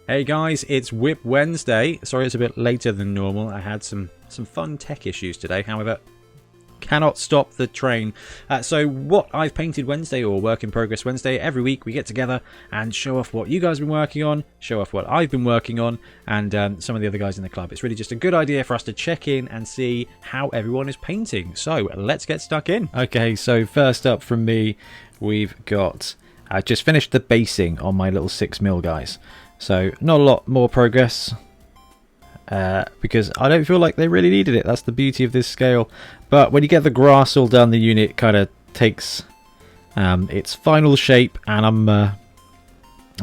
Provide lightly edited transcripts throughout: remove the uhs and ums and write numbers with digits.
Hey guys, it's WIP Wednesday. Sorry it's a bit later than normal. I had some fun tech issues today, however, cannot stop the train. So what I've painted Wednesday, or Work in Progress Wednesday, every week we get together and show off what you guys have been working on, show off what I've been working on, and some of the other guys in the club. It's really just a good idea for us to check in and see how everyone is painting. So let's get stuck in. Okay, so first up from me, we've got... I just finished the basing on my little 6mm guys. So not a lot more progress because I don't feel like they really needed it. That's the beauty of this scale. But when you get the grass all done, the unit kind of takes its final shape, and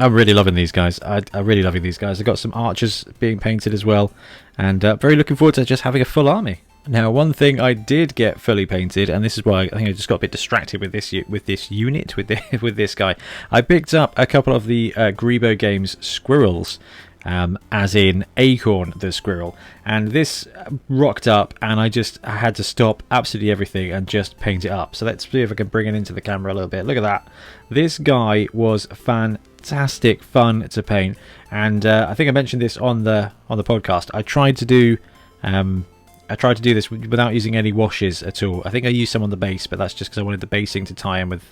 I'm really loving these guys. I'm really loving these guys. I've got some archers being painted as well, and very looking forward to just having a full army. Now, one thing I did get fully painted, and this is why I think I just got a bit distracted with this unit, with this guy. I picked up a couple of the Grebo Games squirrels, as in Acorn the squirrel, and this rocked up, and I had to stop absolutely everything and just paint it up. So let's see if I can bring it into the camera a little bit. Look at that. This guy was fantastic fun to paint, and I think I mentioned this on the podcast. I tried to do this without using any washes at all. I think I used some on the base, but that's just because I wanted the basing to tie in with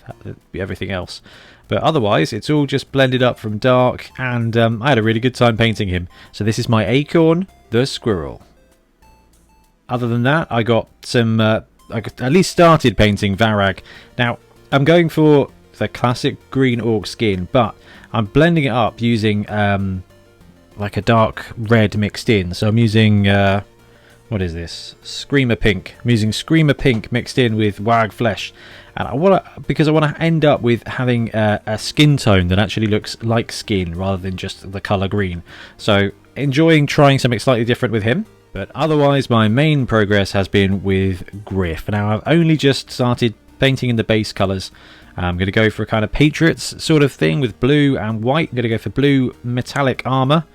everything else. But otherwise, it's all just blended up from dark, and I had a really good time painting him. So this is my Acorn the squirrel. Other than that, I got some... I at least started painting Varag. Now, I'm going for the classic green orc skin, but I'm blending it up using like a dark red mixed in. So I'm using... what is this? Screamer Pink. I'm using Screamer Pink mixed in with Wag Flesh. And I want to end up with having a skin tone that actually looks like skin rather than just the colour green. So enjoying trying something slightly different with him. But otherwise my main progress has been with Griff. Now I've only just started painting in the base colours. I'm going to go for a kind of Patriots sort of thing with blue and white. I'm going to go for blue metallic armour.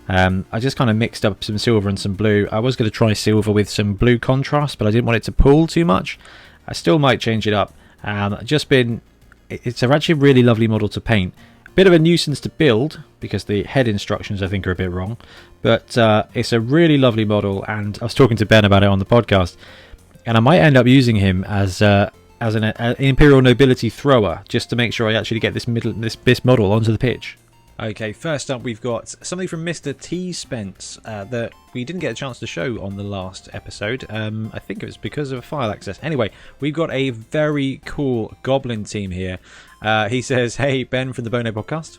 I just kind of mixed up some silver and some blue. I was going to try silver with some blue contrast, but I didn't want it to pull too much. I still might change it up. It's actually a really lovely model to paint. A bit of a nuisance to build because the head instructions I think are a bit wrong, but it's a really lovely model, and I was talking to Ben about it on the podcast, and I might end up using him as an Imperial Nobility thrower just to make sure I actually get this model onto the pitch. Okay, first up we've got something from Mr. T. Spence that we didn't get a chance to show on the last episode. I think it was because of file access. Anyway, we've got a very cool goblin team here. He says, "Hey, Ben from the Bonehead podcast.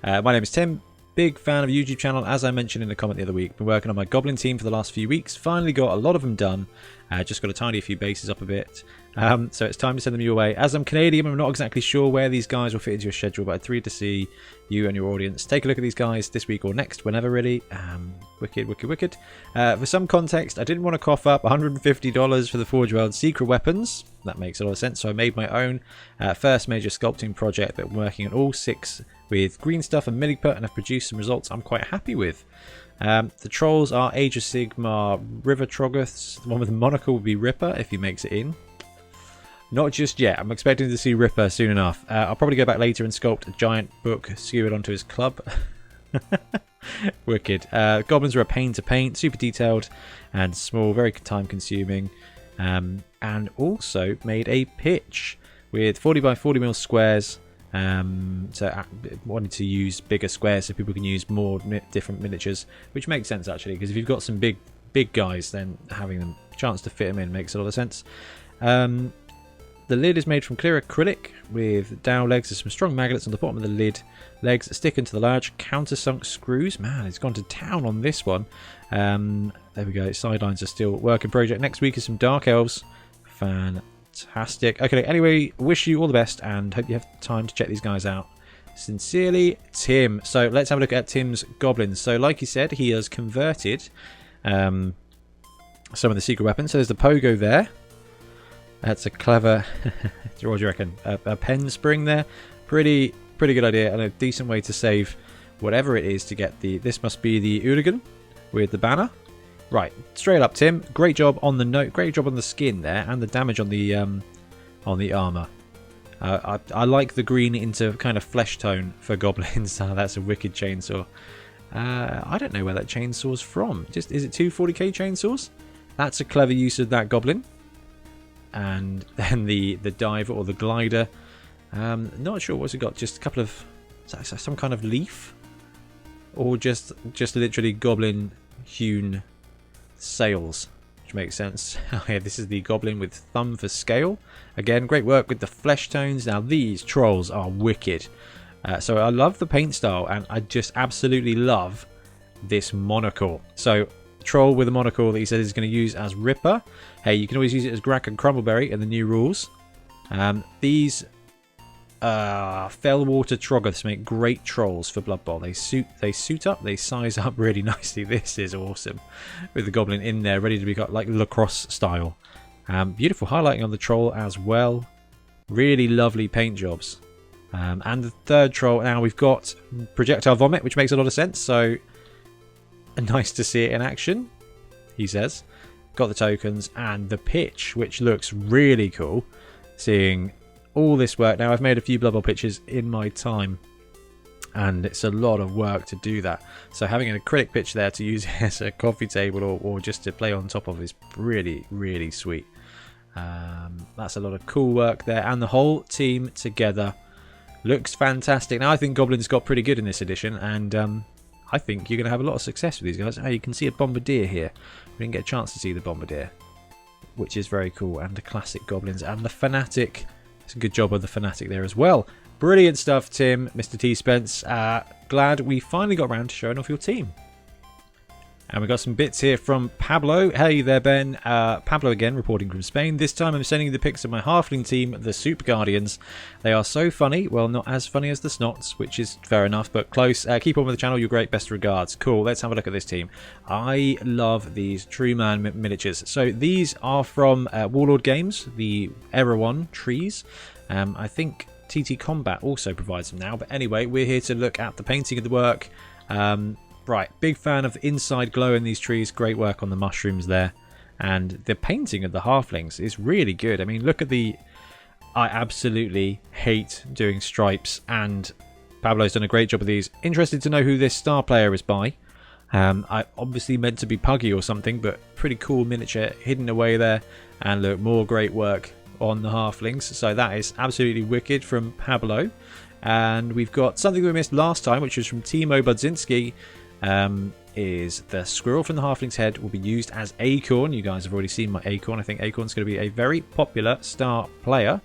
My name is Tim. Big fan of YouTube channel, as I mentioned in a comment the other week. Been working on my goblin team for the last few weeks. Finally got a lot of them done. Just got a tiny few bases up a bit. So it's time to send them your way. As I'm Canadian, I'm not exactly sure where these guys will fit into your schedule, but I'm thrilled to see you and your audience take a look at these guys this week or next, whenever really. Wicked. For some context, I didn't want to cough up $150 for the Forge World secret weapons. That makes a lot of sense. So I made my own first major sculpting project that I'm working on all 6 with green stuff and milliput, and I've produced some results I'm quite happy with. The trolls are Age of Sigmar River Troggoths. The one with the monocle will be Ripper if he makes it in. Not just yet. I'm expecting to see Ripper soon enough. I'll probably go back later and sculpt a giant book skewered onto his club. Wicked. Goblins are a pain to paint, super detailed and small, very time consuming. And also made a pitch with 40 by 40 mil squares. So I wanted to use bigger squares so people can use more different miniatures, which makes sense actually, because if you've got some big guys, then having them chance to fit them in makes a lot of sense. The lid is made from clear acrylic with dowel legs. There's some strong magnets on the bottom of the lid. Legs that stick into the large countersunk screws. Man, it's gone to town on this one. There we go. Sidelines are still work in project. Next week is some Dark Elves. Fantastic. Okay, anyway, wish you all the best and hope you have time to check these guys out. Sincerely, Tim. So let's have a look at Tim's goblins. So like he said, he has converted some of the secret weapons. So there's the pogo there. That's a clever, what do you reckon, a pen spring there. Pretty good idea, and a decent way to save whatever it is to get this must be the Hooligan with the banner. Right, straight up, Tim. Great job on the note. Great job on the skin there, and the damage on the armor. I like the green into kind of flesh tone for goblins. That's a wicked chainsaw. I don't know where that chainsaw's from. Just is it 240k chainsaws? That's a clever use of that goblin. And then the diver or the glider. Not sure what's it got. Just a couple of some kind of leaf, or just literally goblin hewn sails, which makes sense. Oh yeah, this is the goblin with thumb for scale. Again, great work with the flesh tones. Now these trolls are wicked. So I love the paint style, and I just absolutely love this monocle. So troll with a monocle that he says he's going to use as Ripper. Hey, you can always use it as Grack and Crumbleberry in the new rules. These Fellwater Troggoths make great trolls for Blood Bowl. They suit up, they size up really nicely. This is awesome, with the goblin in there ready to be got like lacrosse style. Beautiful highlighting on the troll as well. Really lovely paint jobs. And the third troll, now we've got projectile vomit, which makes a lot of sense. So nice to see it in action, he says. Got the tokens and the pitch, which looks really cool. Seeing all this work. Now I've made a few Blood Bowl pitches in my time, and it's a lot of work to do that. So having an acrylic pitch there to use as a coffee table or just to play on top of is really, really sweet. That's a lot of cool work there, and the whole team together looks fantastic. Now I think Goblins got pretty good in this edition, and I think you're going to have a lot of success with these guys. Oh, you can see a Bombardier here. We didn't get a chance to see the Bombardier, which is very cool, and the classic Goblins and the Fanatic. It's a good job of the Fanatic there as well. Brilliant stuff, Tim, Mr. T. Spence. Glad we finally got around to showing off your team. And we got some bits here from Pablo. Hey there, Ben. Pablo again, reporting from Spain. This time I'm sending you the pics of my halfling team, the Soup Guardians. They are so funny. Well, not as funny as the Snots, which is fair enough, but close. Keep on with the channel. You're great. Best regards. Cool. Let's have a look at this team. I love these True Man miniatures. So these are from Warlord Games, the Era 1 trees. I think TT Combat also provides them now. But anyway, we're here to look at the painting of the work. Right, big fan of the inside glow in these trees. Great work on the mushrooms there. And the painting of the halflings is really good. I mean, look at the... I absolutely hate doing stripes, and Pablo's done a great job of these. Interested to know who this star player is by. I obviously meant to be Puggy or something, but pretty cool miniature hidden away there. And look, more great work on the halflings. So that is absolutely wicked from Pablo. And we've got something we missed last time, which was from Timo Budzinski. Is the squirrel from the halfling's head will be used as Acorn. You guys have already seen my Acorn. I think Acorn's going to be a very popular star player.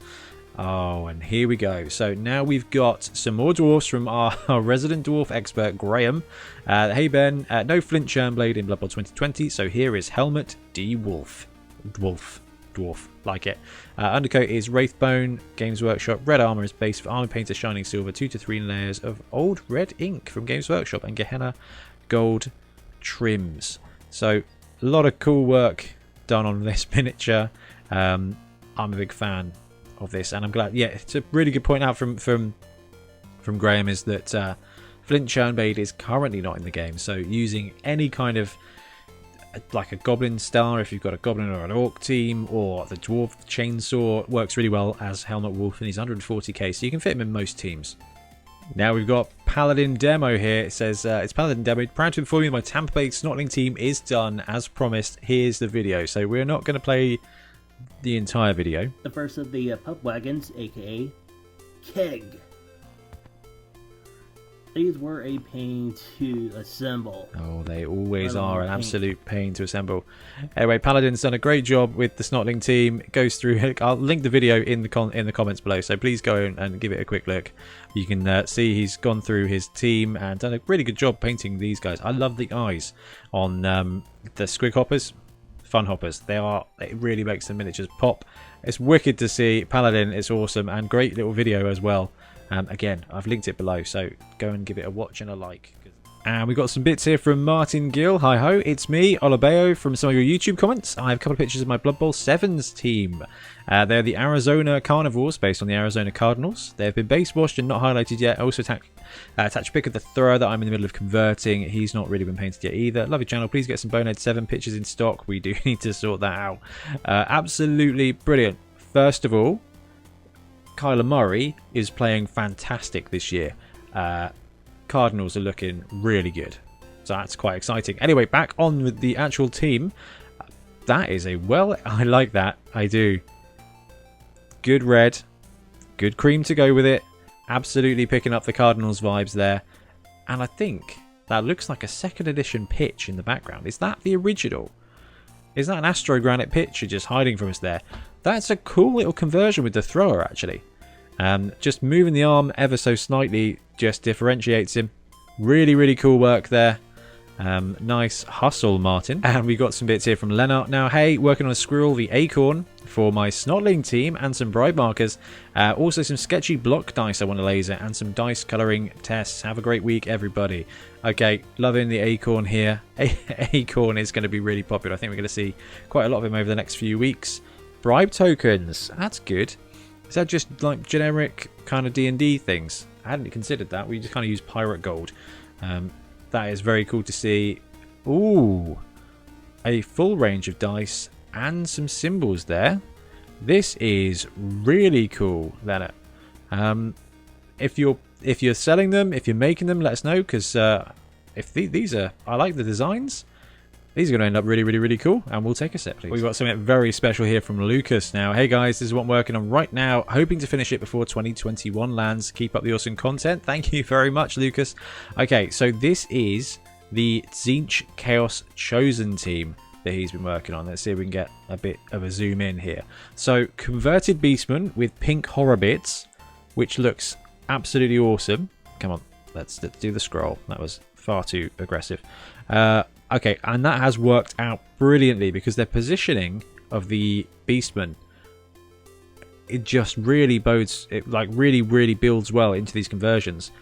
Oh, and here we go. So now we've got some more dwarfs from our resident dwarf expert, Graham. Hey Ben, no flint churnblade in Blood Bowl 2020, so here is Helmet D. Wolf. Dwarf, like it. Undercoat is Wraithbone, Games Workshop. Red armor is base for armor painter, shining silver. 2 to 3 layers of old red ink from Games Workshop, and Gehenna gold trims. So a lot of cool work done on this miniature. I'm a big fan of this, and I'm glad. Yeah, it's a really good point out from Graham is that Flint Churnblade is currently not in the game, so using any kind of like a goblin star, if you've got a goblin or an orc team, or the dwarf chainsaw, works really well as Helmet Wolf, and he's 140k, so you can fit him in most teams. Now we've got Paladin Demo here. It says, it's Paladin Demo. Proud to inform you my Tampa Bay Snotling team is done as promised. Here's the video. So we're not going to play the entire video. The first of the pup wagons, aka Keg. These were a pain to assemble. Oh, they always are an absolute pain to assemble. Anyway, Paladin's done a great job with the Snotling team. It goes through. I'll link the video in the comments below, so please go and give it a quick look. You can see he's gone through his team and done a really good job painting these guys. I love the eyes on the Squig Hoppers, Fun Hoppers. It really makes the miniatures pop. It's wicked to see. Paladin is awesome, and great little video as well. Again, I've linked it below, so go and give it a watch and a like. And we've got some bits here from Martin Gill. Hi ho, it's me, Olabeo, from some of your YouTube comments. I have a couple of pictures of my Blood Bowl 7s team. They're the Arizona Carnivores, based on the Arizona Cardinals. They've been base washed and not highlighted yet. I also attach a pic of the thrower that I'm in the middle of converting. He's not really been painted yet either. Love your channel. Please get some Bonehead 7 pictures in stock. We do need to sort that out. Absolutely brilliant. First of all, Kyler Murray is playing fantastic this year. Cardinals are looking really good. So that's quite exciting. Anyway, back on with the actual team. That is a I like that. I do. Good red. Good cream to go with it. Absolutely picking up the Cardinals vibes there. And I think that looks like a 2nd edition pitch in the background. Is that the original? Is that an Astro Granite pitcher just hiding from us there? That's a cool little conversion with the thrower, actually. Just moving the arm ever so slightly just differentiates him. Really, really cool work there. Nice hustle, Martin. And we got some bits here from Lennart. Now, hey, working on a squirrel, the acorn for my snotling team, and some bribe markers. Also some sketchy block dice I want to laser, and some dice colouring tests. Have a great week, everybody. Okay, loving the acorn here. Acorn is going to be really popular. I think we're going to see quite a lot of him over the next few weeks. Bribe tokens. That's good. Is that just like generic kind of D&D things? I hadn't considered that. We just kind of use pirate gold. That is very cool to see. Ooh, a full range of dice and some symbols there. This is really cool, Leonard. If you're selling them, if you're making them, let us know, because if these are, I like the designs. These are going to end up really, really, really cool, and we'll take a set, please. We've got something very special here from Lucas now. Hey guys, this is what I'm working on right now, hoping to finish it before 2021 lands. Keep up the awesome content. Thank you very much, Lucas. Okay, so this is the Tzeentch Chaos Chosen team that he's been working on. Let's see if we can get a bit of a zoom in here. So, converted Beastman with pink horror bits, which looks absolutely awesome. Come on, let's do the scroll. That was far too aggressive. Okay, and that has worked out brilliantly because their positioning of the Beastman, it just really bodes, it like really, really builds well into these conversions.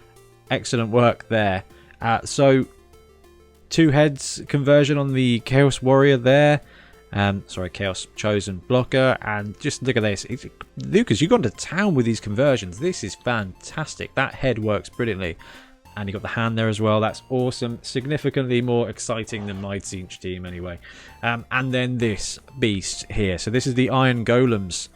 Excellent work there. So, 2 heads conversion on the Chaos Warrior there. Sorry, Chaos Chosen blocker. And just look at this. Lucas, you've gone to town with these conversions. This is fantastic. That head works brilliantly. And you got the hand there as well. That's awesome. Significantly more exciting than my Tzeentch team anyway. And then this beast here. So this is the Iron Golems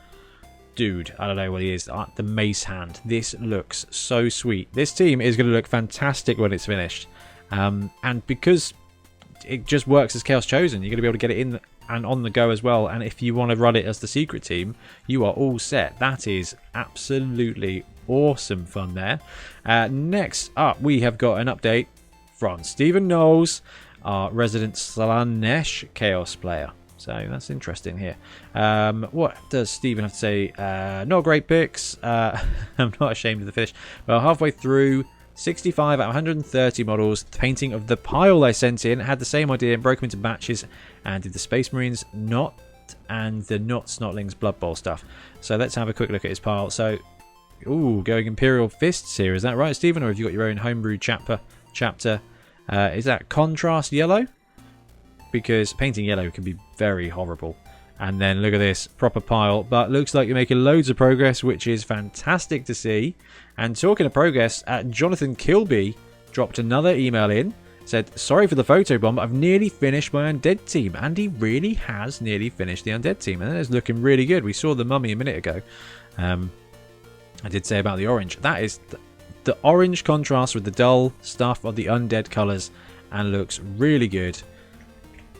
dude. I don't know what he is. The mace hand. This looks so sweet. This team is going to look fantastic when it's finished. And because it just works as Chaos Chosen, you're going to be able to get it in and on the go as well. And if you want to run it as the secret team, you are all set. That is absolutely awesome fun there. Next up, we have got an update from Stephen Knowles, our resident Slanesh Chaos player. So that's interesting here. What does Stephen have to say? Not great picks. I'm not ashamed of the finish. Well, halfway through, 65 out of 130 models. The painting of the pile I sent in had the same idea and broke them into batches and did the Space Marines not and the not Snotlings Blood Bowl stuff. So let's have a quick look at his pile. So, ooh, going Imperial Fists here. Is that right, Stephen? Or have you got your own homebrew chapter? Is that contrast yellow? Because painting yellow can be very horrible. And then look at this, proper pile. But looks like you're making loads of progress, which is fantastic to see. And talking of progress, Jonathan Kilby dropped another email in. Said, sorry for the photo bomb, I've nearly finished my undead team. And he really has nearly finished the undead team. And it's looking really good. We saw the mummy a minute ago. I did say about the orange. That is the orange contrast with the dull stuff of the undead colours. And looks really good.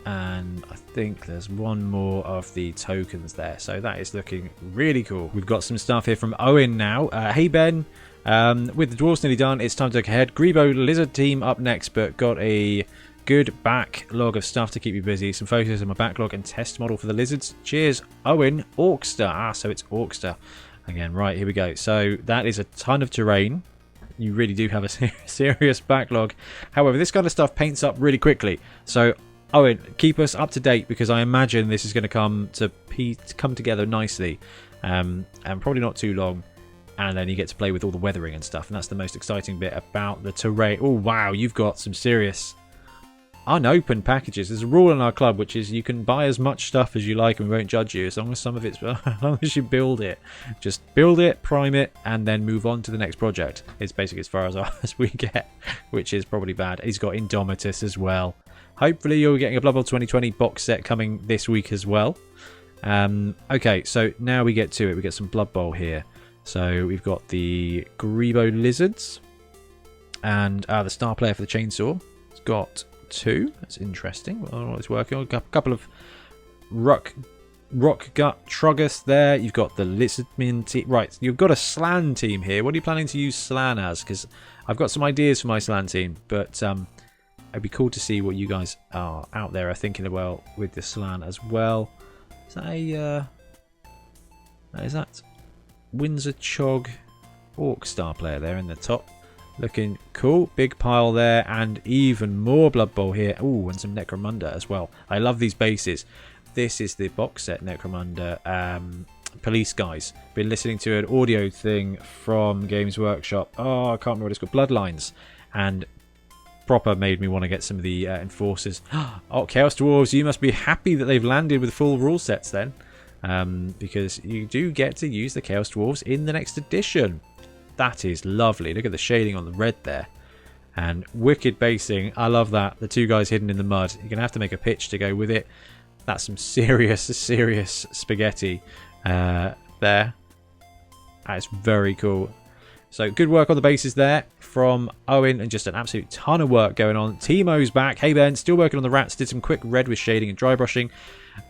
And I think there's one more of the tokens there. So that is looking really cool. We've got some stuff here from Owen now. Hey Ben, with the dwarves nearly done, it's time to look ahead. Grebo Lizard team up next, but got a good backlog of stuff to keep you busy. Some photos of my backlog and test model for the lizards. Cheers, Owen. Orkster. So it's Orkster. Again, right, here we go. So that is a ton of terrain. You really do have a serious backlog. However, this kind of stuff paints up really quickly. So Owen, keep us up to date because I imagine this is going to come together nicely, and probably not too long. And then you get to play with all the weathering and stuff, and that's the most exciting bit about the terrain. Oh wow, you've got some serious unopened packages. There's a rule in our club which is you can buy as much stuff as you like and we won't judge you as long as some of it's as long as you build it. Just build it, prime it, and then move on to the next project. It's basically as far as we get, which is probably bad. He's got Indomitus as well. Hopefully you're getting a Blood Bowl 2020 box set coming this week as well. Okay, so now we get to it. We get some Blood Bowl here. So we've got the Grebo Lizards and the star player for the chainsaw. It's got 2. That's interesting. I don't know what it's working on. A couple of rock gut Trogus there. You've got the Lizardman team. Right, you've got a Slan team here. What are you planning to use Slan as? Because I've got some ideas for my Slan team, but it'd be cool to see what you guys are out there are thinking about with the Slan as well. Is that a is that Windsor Chog Orc Star player there in the top? Looking cool. Big pile there, and even more Blood Bowl here. Ooh, and some Necromunda as well. I love these bases. This is the box set Necromunda Police Guys. Been listening to an audio thing from Games Workshop. Oh, I can't remember what it's called. Bloodlines. And proper made me want to get some of the Enforcers. Oh, Chaos Dwarves, you must be happy that they've landed with full rule sets then. Because you do get to use the Chaos Dwarves in the next edition. That is lovely. Look at the shading on the red there. And wicked basing. I love that. The 2 guys hidden in the mud. You're going to have to make a pitch to go with it. That's some serious spaghetti there. That is very cool. So good work on the bases there from Owen, and just an absolute ton of work going on. Timo's back. Hey Ben, still working on the rats. Did some quick red with shading and dry brushing.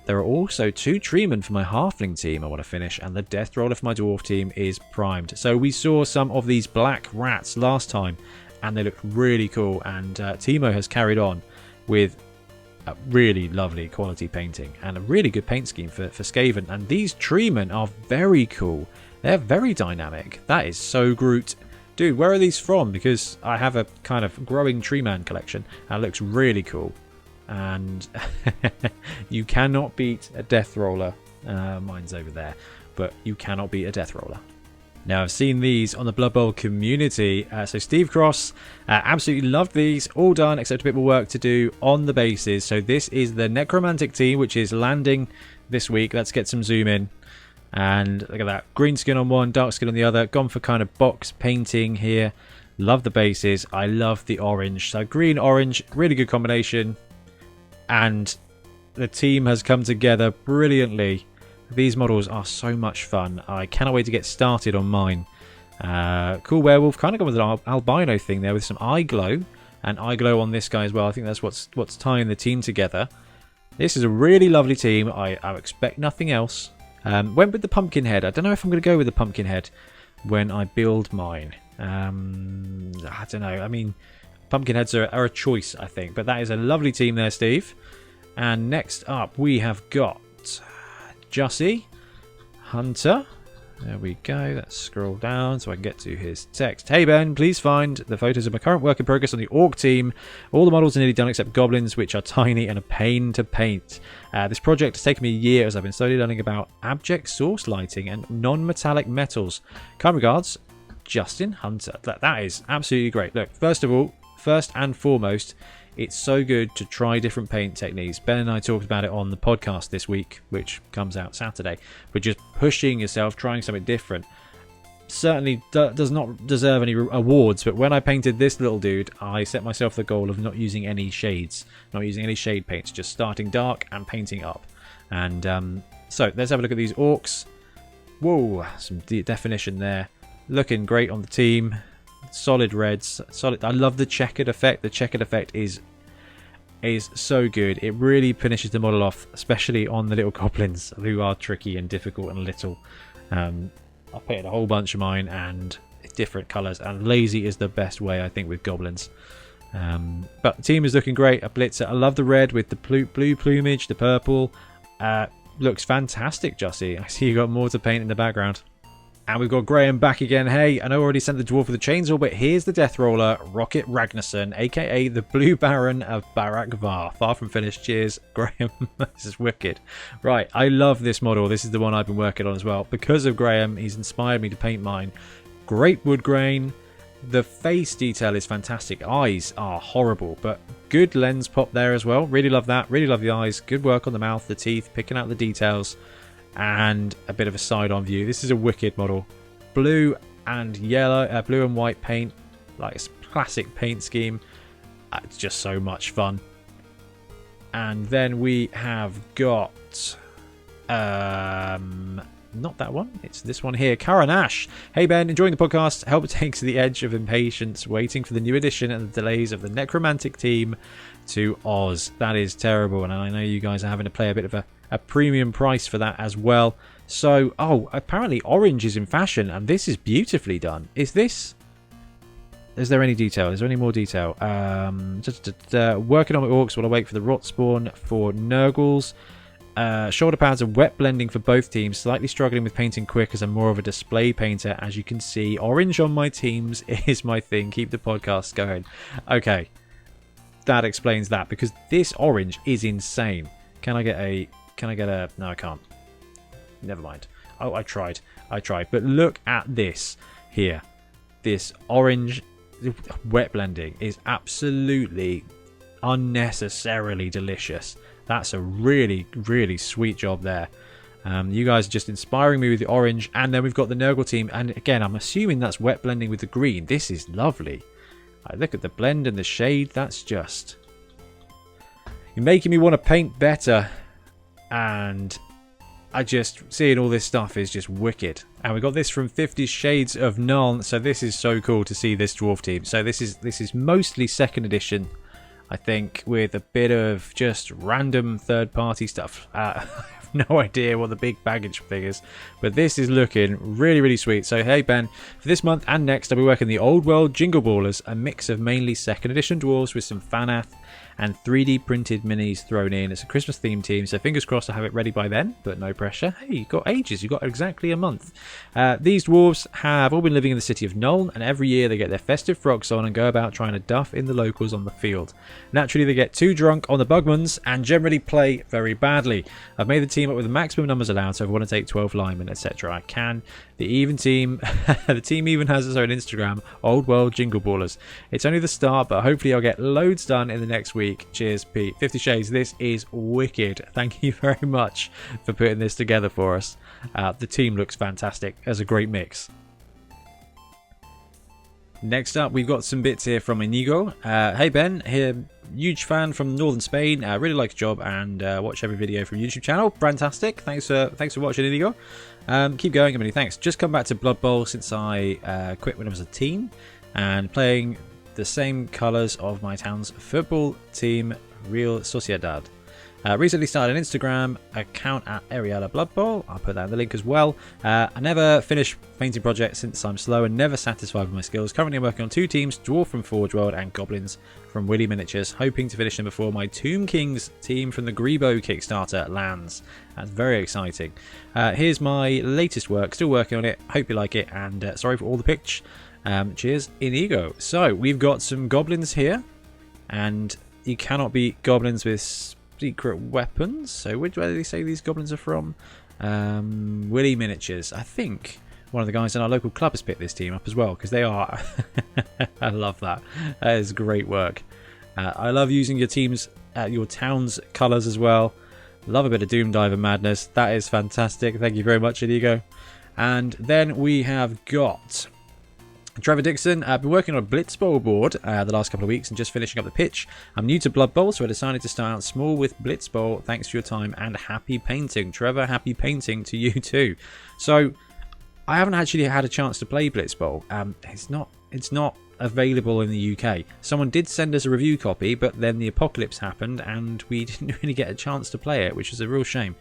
There are also 2 treemen for my halfling team I want to finish, and the death roller for my dwarf team is primed. So we saw some of these black rats last time, and they look really cool. And Timo has carried on with a really lovely quality painting and a really good paint scheme for Skaven. And these treemen are very cool. They're very dynamic. That is so Groot. Dude, where are these from? Because I have a kind of growing Treeman collection. And it looks really cool. And you cannot beat a Death Roller. Mine's over there. But you cannot beat a Death Roller. Now, I've seen these on the Blood Bowl community. So Steve Cross absolutely loved these. All done, except a bit more work to do on the bases. So this is the Necromantic team, which is landing this week. Let's get some zoom in. And look at that. Green skin on one, dark skin on the other. Gone for kind of box painting here. Love the bases. I love the orange. So green, orange, really good combination. And the team has come together brilliantly. These models are so much fun. I cannot wait to get started on mine. Cool werewolf. Kind of gone with an albino thing there with some eye glow. And eye glow on this guy as well. I think that's what's tying the team together. This is a really lovely team. I expect nothing else. Went with the pumpkin head. I don't know if I'm going to go with the pumpkin head when I build mine. I don't know. I mean, pumpkin heads are a choice, I think. But that is a lovely team there, Steve. And next up, we have got Jussie, Hunter. There we go. Let's scroll down so I can get to his text. Hey Ben, please find the photos of my current work in progress on the Orc team. All the models are nearly done except goblins, which are tiny and a pain to paint. This project has taken me a year as I've been slowly learning about abject source lighting and non-metallic metals. Kind regards, Justin Hunter. That is absolutely great. Look, first and foremost, it's so good to try different paint techniques. Ben and I talked about it on the podcast this week, which comes out Saturday. But just pushing yourself, trying something different, certainly does not deserve any awards. But when I painted this little dude, I set myself the goal of not using any shades, not using any shade paints, just starting dark and painting up. And so let's have a look at these orcs. Whoa, some definition there. Looking great on the team. Solid reds, solid. I love the checkered effect. The checkered effect is so good. It really finishes the model off, especially on the little goblins who are tricky and difficult and little. I painted a whole bunch of mine and different colours, and lazy is the best way, I think, with goblins. But the team is looking great. A blitzer. I love the red with the blue plumage, the purple. Looks fantastic, Jussie. I see you got more to paint in the background. And we've got Graham back again. Hey, I know I already sent the dwarf with the chainsaw, but here's the Death Roller, Rocket Ragnarsson, aka the Blue Baron of Barak Var. Far from finished. Cheers, Graham. This is wicked. Right, I love this model. This is the one I've been working on as well. Because of Graham, he's inspired me to paint mine. Great wood grain. The face detail is fantastic. Eyes are horrible, but good lens pop there as well. Really love that. Really love the eyes. Good work on the mouth, the teeth, picking out the details. And a bit of a side-on view. This is a wicked model. Blue and yellow, blue and white paint, like it's classic paint scheme. It's just so much fun. And then we have got not that one. It's this one here. Karen Ash. Hey Ben, enjoying the podcast. Help takes the edge of impatience, waiting for the new edition and the delays of the necromantic team to Oz. That is terrible, and I know you guys are having to pay a bit of a premium price for that as well. So, oh, apparently orange is in fashion, and this is beautifully done. Is there any detail? Is there any more detail? Working on my orcs while I wait for the rot spawn for Nurgles. Shoulder pads are wet blending for both teams. Slightly struggling with painting quick as I'm more of a display painter. As you can see, orange on my teams is my thing. Keep the podcast going. Okay, that explains that, because this orange is insane. Can I get a... No, I can't. Never mind. Oh, I tried. But look at this here. This orange wet blending is absolutely unnecessarily delicious. That's a really, really sweet job there. You guys are just inspiring me with the orange. And then we've got the Nurgle team. And again, I'm assuming that's wet blending with the green. This is lovely. Look at the blend and the shade. That's just... You're making me want to paint better. And I just... Seeing all this stuff is just wicked. And we got this from 50 Shades of Null. So this is so cool to see this dwarf team. So this is mostly second edition, I think, with a bit of just random third-party stuff. I have no idea what the big baggage thing is, but this is looking really, really sweet. So, hey, Ben, for this month and next, I'll be working the Old World Jingle Ballers, a mix of mainly second edition dwarves with some Fanath and 3D printed minis thrown in. It's a Christmas themed team, so fingers crossed I'll have it ready by then, but no pressure. Hey, you've got ages, you've got exactly a month. These dwarves have all been living in the city of Nuln, and every year they get their festive frocks on and go about trying to duff in the locals on the field. Naturally, they get too drunk on the Bugmans and generally play very badly. I've made the team up with the maximum numbers allowed, so if I want to take 12 linemen, etc., I can. The team even has its own Instagram, Old World Jingle Ballers. It's only the start, but hopefully I'll get loads done in the next week. Cheers, Pete. 50 Shades, this is wicked. Thank you very much for putting this together for us. The team looks fantastic. There's a great mix. Next up, we've got some bits here from Inigo. Hey Ben, here, huge fan from northern Spain. Really like your job and watch every video from YouTube channel. Fantastic. Thanks for watching, Inigo. Keep going, many thanks. Just come back to Blood Bowl since I quit when I was a teen, and playing the same colours of my town's football team, Real Sociedad. Recently started an Instagram account at Ariella Blood Bowl. I'll put that in the link as well. I never finished painting projects since I'm slow and never satisfied with my skills. Currently I'm working on 2 teams, Dwarf from Forge World and Goblins from Willy Miniatures, hoping to finish them before my Tomb Kings team from the Grebo Kickstarter lands. That's very exciting. Here's my latest work, still working on it, hope you like it, and sorry for all the pitch. Cheers, Inigo. So we've got some goblins here, and you cannot beat goblins with secret weapons. So where do they say these goblins are from? Willy Miniatures. I think one of the guys in our local club has picked this team up as well, because they are I love that. That is great work. I love using your team's your town's colours as well. Love a bit of Doom Diver madness. That is fantastic. Thank you very much, Inigo. And then we have got Trevor Dixon. I've been working on a Blitz Bowl board the last couple of weeks and just finishing up the pitch. I'm new to Blood Bowl, so I decided to start out small with Blitz Bowl. Thanks for your time and happy painting. Trevor, happy painting to you too. So I haven't actually had a chance to play Blitz Bowl. It's not available in the UK. Someone did send us a review copy, but then the apocalypse happened and we didn't really get a chance to play it, which is a real shame.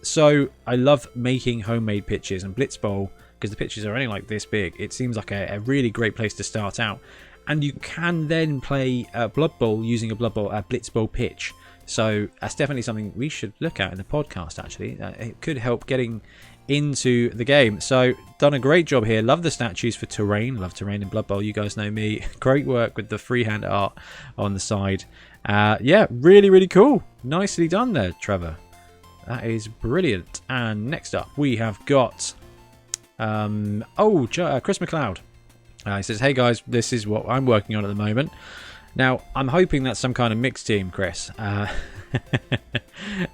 So I love making homemade pitches, and Blitz Bowl, because the pitches are only like this big, it seems like a really great place to start out. And you can then play Blood Bowl using a Blitz Bowl pitch. So that's definitely something we should look at in the podcast, actually. It could help getting into the game. So done a great job here. Love the statues for terrain. Love terrain in Blood Bowl. You guys know me. Great work with the freehand art on the side. Yeah, really, really cool. Nicely done there, Trevor. That is brilliant. And next up, we have got Chris McLeod. He says, hey guys, this is what I'm working on at the moment. Now, I'm hoping that's some kind of mixed team, Chris.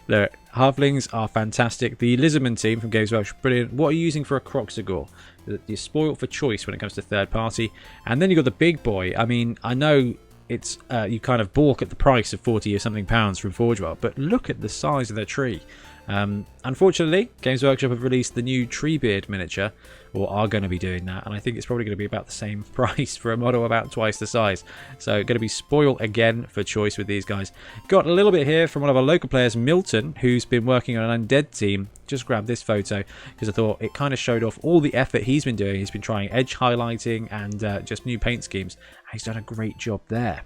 The halflings are fantastic. The Lizardman team from Games Workshop, brilliant. What are you using for a Croxagore? You're spoiled for choice when it comes to third party. And then you've got the big boy. I mean, I know it's you kind of balk at the price of 40 or something pounds from Forge World, but look at the size of their tree. Unfortunately, Games Workshop have released the new Treebeard miniature, or are going to be doing that, and I think it's probably going to be about the same price for a model about twice the size. So going to be spoiled again for choice with these guys. Got a little bit here from one of our local players, Milton, who's been working on an undead team. Just grabbed this photo because I thought it kind of showed off all the effort he's been doing. He's been trying edge highlighting and just new paint schemes. And he's done a great job there.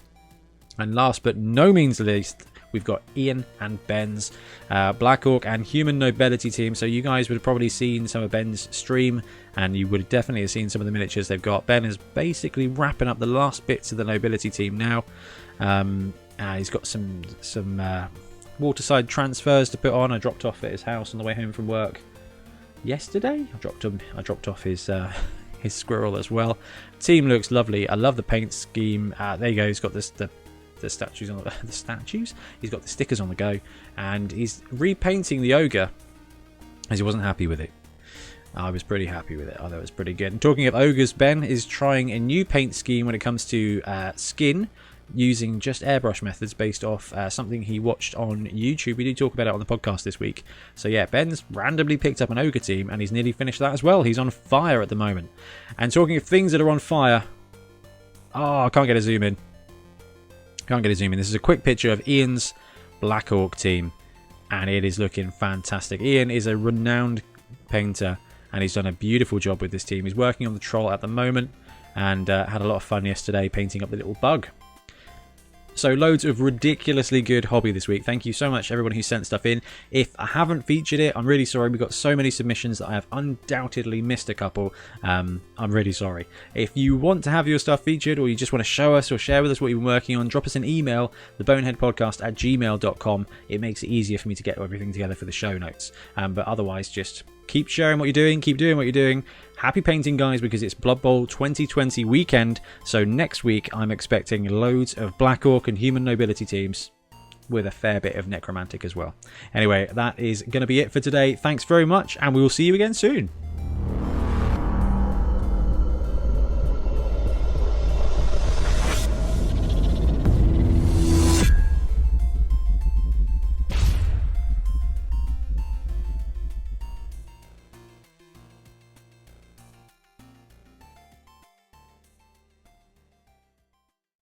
And last but no means least, we've got Ian and Ben's Black Orc and Human Nobility team. So you guys would have probably seen some of Ben's stream, and you would have definitely have seen some of the miniatures they've got. Ben is basically wrapping up the last bits of the Nobility team now. He's got some waterside transfers to put on. I dropped off at his house on the way home from work yesterday. I dropped off his squirrel as well. Team looks lovely. I love the paint scheme. There you go. He's got the statues on the statues. He's got the stickers on the go, and he's repainting the ogre as he wasn't happy with it. I was pretty happy with it. I thought it was pretty good. And talking of ogres, Ben is trying a new paint scheme when it comes to skin, using just airbrush methods based off something he watched on YouTube. We did talk about it on the podcast this week. So yeah, Ben's randomly picked up an ogre team, and he's nearly finished that as well. He's on fire at the moment. And talking of things that are on fire, I can't get a zoom in. This is a quick picture of Ian's Black Orc team, and it is looking fantastic. Ian is a renowned painter, and he's done a beautiful job with this team. He's working on the troll at the moment, and had a lot of fun yesterday painting up the little bug. So loads of ridiculously good hobby this week. Thank you so much everyone who sent stuff in. If I haven't featured it, I'm really sorry. We've got so many submissions that I have undoubtedly missed a couple. I'm really sorry. If you want to have your stuff featured, or you just want to show us or share with us what you've been working on, drop us an email, theboneheadpodcast@gmail.com. It makes it easier for me to get everything together for the show notes. But otherwise, just keep sharing what you're doing, keep doing what you're doing. Happy painting, guys, because it's Blood Bowl 2020 weekend. So next week, I'm expecting loads of Black Orc and Human Nobility teams, with a fair bit of Necromantic as well. Anyway, that is going to be it for today. Thanks very much, and we will see you again soon.